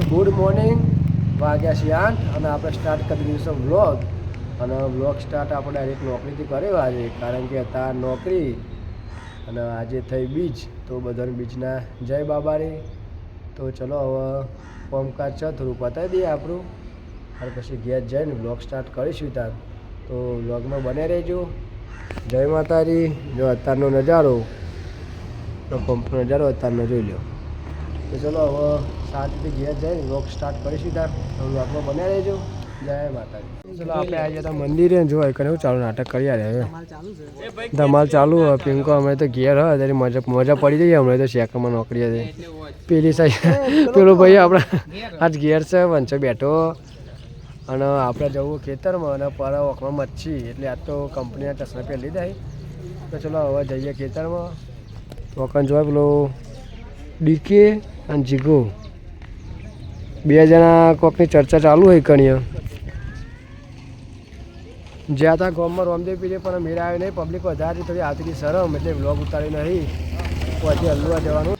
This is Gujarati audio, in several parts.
ગુડ મોર્નિંગ, વાગ્યા છે 8 અને આપણે સ્ટાર્ટ કરી દઈશું વ્લોગ. અને વ્લોગ સ્ટાર્ટ આપણે ડાયરેક્ટ નોકરીથી કર્યો આજે, કારણ કે હતા નોકરી અને આજે થઈ બીજ. તો બધાને બીજના જય બાબારી. તો ચલો હવે કોમકાજ છે થોડું પતાવી દઈએ આપણું, અને પછી ઘેર જઈને વ્લોગ સ્ટાર્ટ કરીશું ત્યાં. તો વ્લોગમાં બને રહેજો. જય માતાજી. જો અત્યારનો નજારો, તો પંપનો નજારો અત્યારનો જોઈ લો. તો ચલો હવે શાંતિથી ઘેર જઈને વ્લોગ સ્ટાર્ટ કરીશું ત્યાં. તો વ્લોગમાં બને રહેજો. જય માતાજી. ચલો આપણે આવી જતા મંદિરે જોવા કરે એવું ચાલુ નાટક કરી આવે. હવે ધમાલ ચાલુ હોય. પિંકો અમે તો ઘેર હોય ત્યારે મજા પડી જઈએ. હમણાં તો શેકમાં નોકરી હતી પેલી સાઈડ. પેલો ભાઈ આપણે આજ ઘેર છે વંચો બેઠો, અને આપણે જવું ખેતરમાં અને પર ઓખમાં મચ્છી, એટલે આજ તો કંપનીના ચશ્મા પહેરી જાય. તો ચલો હવે જઈએ ખેતરમાં. વખત જોવા પેલો ડીકે અને જીગો બે જણા કોકની ચર્ચા ચાલુ હોય કણીએ. જ્યાં હતા ગામમાં રોમદેવ પીરે પણ મેળા આવ્યો નહીં. પબ્લિક વધારે થોડી આવતી શરમ, એટલે વ્લોગ ઉતારી નહીં. પછી હલવા જવાનું.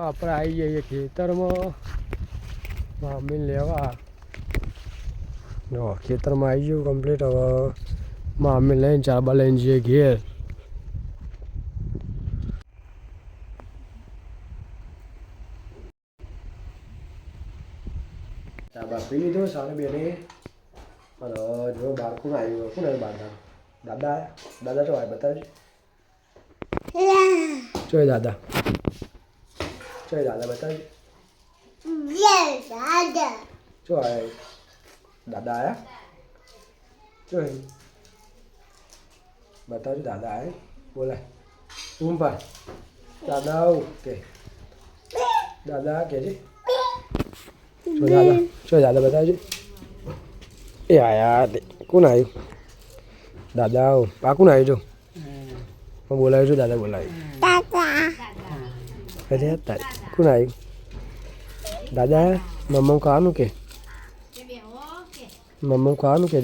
આપણે આવી જઈએ ખેતરમાં મામી લેવા. જો ખેતરમાં આવી ગયું કમ્પ્લીટ. હવે મામી લઈને ચાબા લઈને જઈએ ઘેર. ચાબા પી લીધો સામે બેને. અને જો બાર કોણ આવ્યું, કોણ આવ્યું બાર? દાદા દાદા તો આવે બતાવજો. ચોય દાદા, ચોય દાદા બતાવજો. ચો આયા દાદા આયા? ચોય બતાવજો દાદા આયા. બોલાય ઊમ પાડ. દાદા ઓકે દાદા કહેજે. ચો દાદા, ચો દાદા બતાવજો. એ આયા. કોણ આવ્યું? દાદા આ કોણ આવ્યું? જો બોલાવ્યું છું. દાદા બોલાવ્યું. અરે તારી કોણ આવ્યું? દાદા મમ્મા ખાવાનું કે? મમ્મા ખાવાનું કે?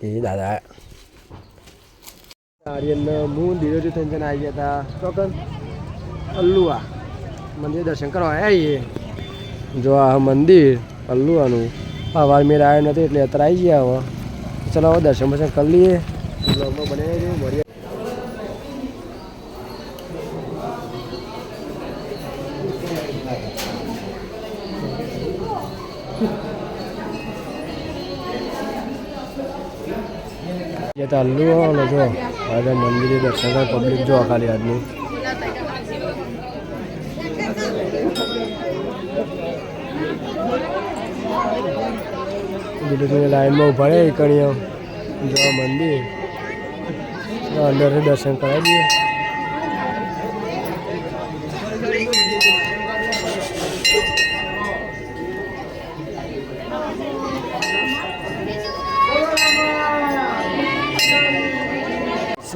એ દાદા આર્યનને હું ધીરે થઈને આવી ગયા હતા ચોકન અલ્લુઆ મંદિર દર્શન કરવા આવ્યા. જો આ મંદિર અલ્લુઆનું વાર મેળ આવ્યો નથી, એટલે અત્યારે આવી ગયા. હવે ચલો હવે દર્શન બર્શન કરી લઈએ. બ્લોગમાં બને મળીએ. અલ્લુ જો આજે મંદિરે દર્શન કરે પબ્લિક જો ખાલી આજનું. બીજું લાઈનમાં ઉભા રહે કણીઓ જો મંદિર અંદર દર્શન કરાવી દઈએ.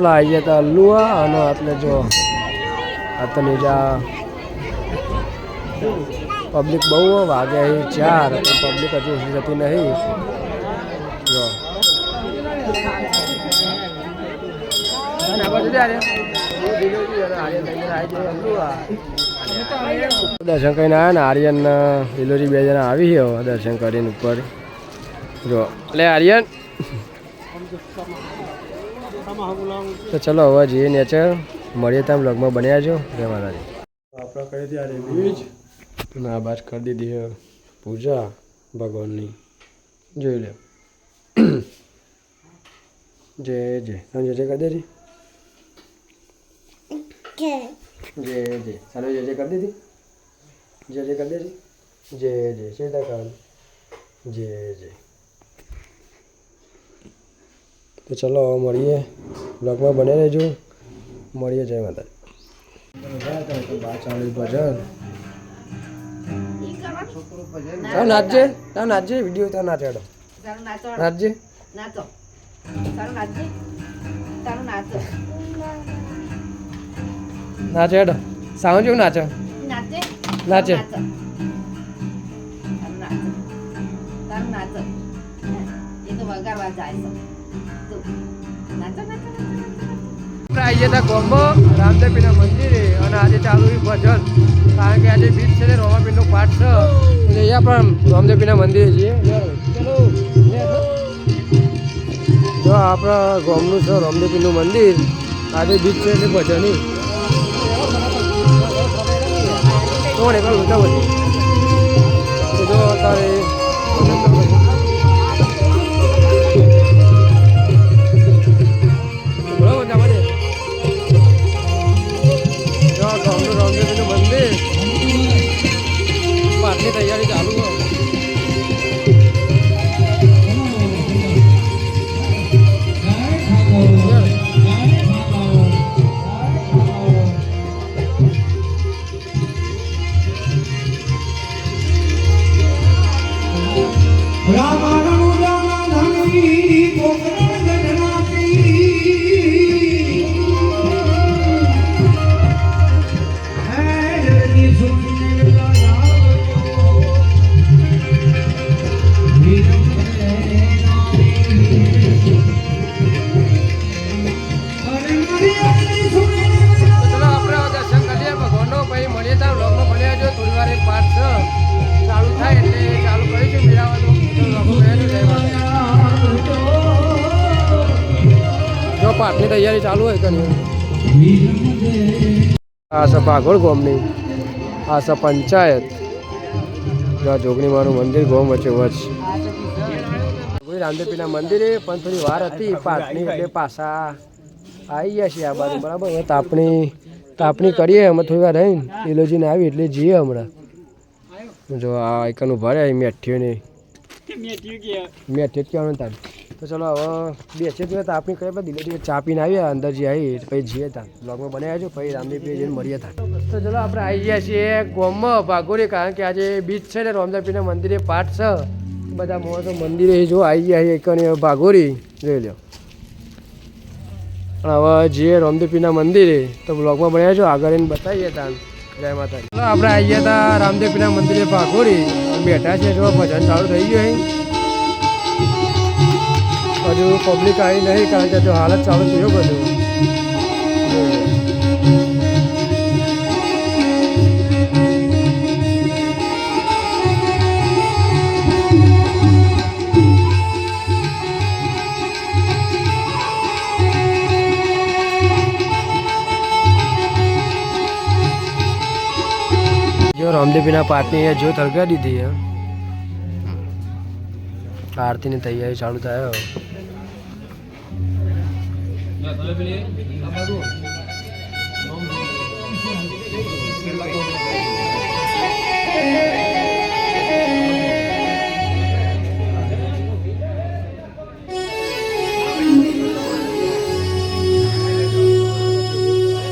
આવી ગયા હતા અલ્લુઆ. અને એટલે જો આ તો નીજા પબ્લિક બહુ વાગે 4, પબ્લિક હજુ ઓછી જતી નહીં. જો દર્શન કરીને આવ્યા ને આર્યન હિલોજી 2 જણા આવી ગયો દર્શન કરીને ઉપર. જો એટલે આર્યન તો ચલો હવે જઈએ નેચર. મળીએ ત્યાં બ્લોગમાં બન્યા છો. જય માતાજી. આપણે કરી ત્યારે બીજ ના બાદ કરી દીધી પૂજા ભગવાનની. જોઈ લે જય જય સમજો જય કરી દેજી. જય જય સારું જય જય કરી દીધી. જય જય કરી દેજી. જય જય સીતાકાલ. જય જય. તો ચલો મળીએ બ્લોગમાં બને રહેજો. મળીએ. જય માતાજી. ભજન નાચજે, તાર નાચજે વિડીયો તાર નાચેડો નાચજે. નાચે હેડો સાઉન્ડ જેવું નાચે નાચે. આપણે આવીએ હતા ગોમ્બો રામદેવપીરના મંદિરે અને આજે ચાલુ છે ભજન કારણ કે આજે બીચ છે ને રોમાપીરનો પાઠ છે એટલે અહીંયા પણ રામદેવપીરના મંદિરે છીએ ચલો જો આપણા ગામનું છે રામદેવપીરનું મંદિર આજે બીચ છે એટલે ભજન કોણ એકવાર ઊંચા બધી જો અત્યારે પાઠની તૈયારી ચાલુ હોય પાઠની તૈયારી ચાલુ હોય કે આ છે ભાગોળ ગામની આ છે પંચાયત જોગણી માનું મંદિર ગામ વચ્ચે વચ્ચ રામદેવપીરના મંદિરે પણ થોડી વાર હતી પાઠની એટલે પાછા આવી ગયા છીએ આ બાજુ બરાબર તાપણી કરીએ અમે થોડી વાર રહીને એલોજીને આવી એટલે જઈએ હમણાં જો આ આઈકનું ભરે મેઠીઓને મેઠી જ કહેવાનું તાર તો ચલો હવે બેસીએ જોઈએ તાપણી કરીએ પછી દિલ્હી ચા પીને આવીએ અંદર જે આવી પછી જઈએ ત્યાં બ્લોગમાં બનાવ્યા છો પછી રામદેવપીર જઈને મળીએ થાય તો ચલો આપણે આવી ગયા છીએ ગામમાં ભાગોરી કારણ કે આજે બીચ છે ને રામદેવપીરના મંદિરે પાઠ છે બધા મોણસો મંદિરે જો આવી ગયા છીએ એક ભાગોરી જોઈ લો પણ હવે જઈએ રામદેવપીરના મંદિરે તો બ્લોગમાં બનાવ્યા છો આગળ એને બતાવીએ ત્યાં જય માતા ચલો આપણે આવી ગયા હતા રામદેવપીરના મંદિરે ભાગોરી બેઠા છે જો ભજન ચાલુ થઈ ગયું હજુ પબ્લિક આવી નહીં કારણ કે જો હાલત ચાલુ થયો બધું જો રામદેવપીરના પાઠની જો તળગાડી દીધી આરતીની તૈયારી ચાલુ થાય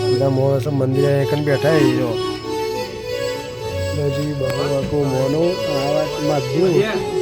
બધા માણસો મંદિરે એકન બેઠા જો હજી બહુ મોનો આવાજ માધ્યું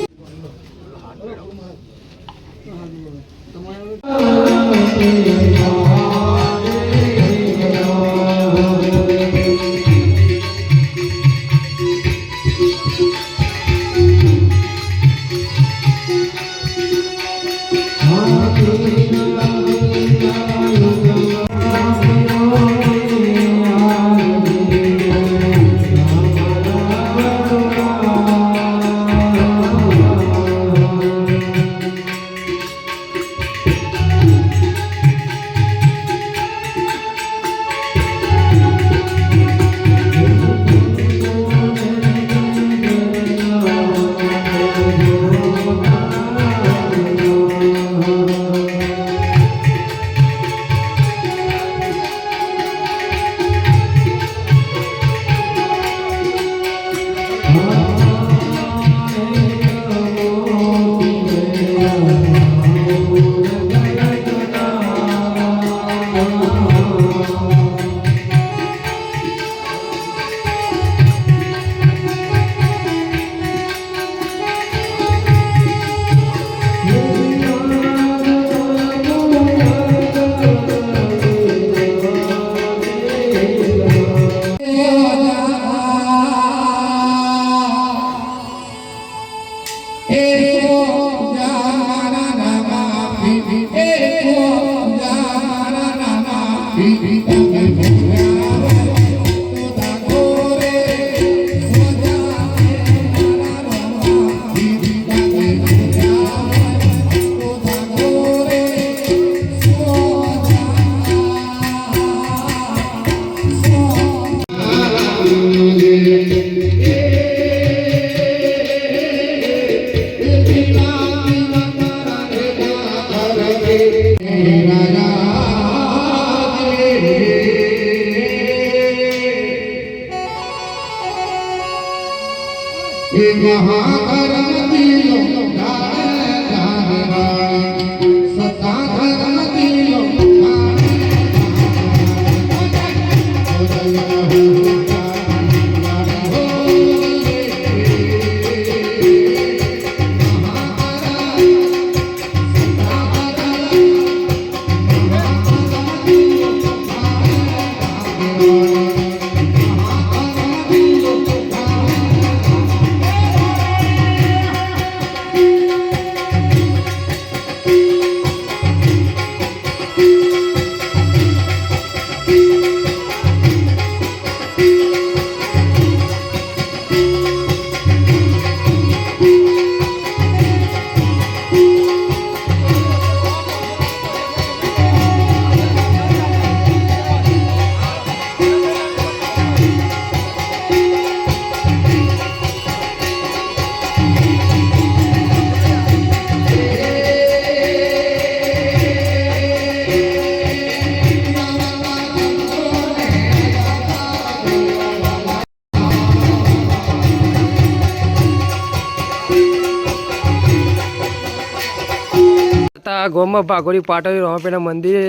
ગોમાં ભાગોરી પાટોરી રમાપીના મંદિરે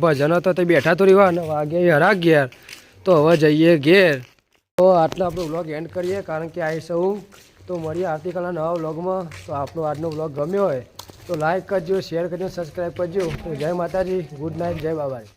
ભજન હતો તે બેઠા તો રહેવા અને વાગે હરા ઘેર તો હવે જઈએ ઘેર. તો આટલો આપણો વ્લોગ એન્ડ કરીએ કારણ કે આવી સૌ તો મળીએ આવતીકાલના નવા વ્લોગમાં. તો આપણો આજનો વ્લોગ ગમ્યો હોય તો લાઈક કરજો, શેર કરજો, સબસ્ક્રાઈબ કરજો. તો જય માતાજી, ગુડ નાઇટ, જય બાબાજી.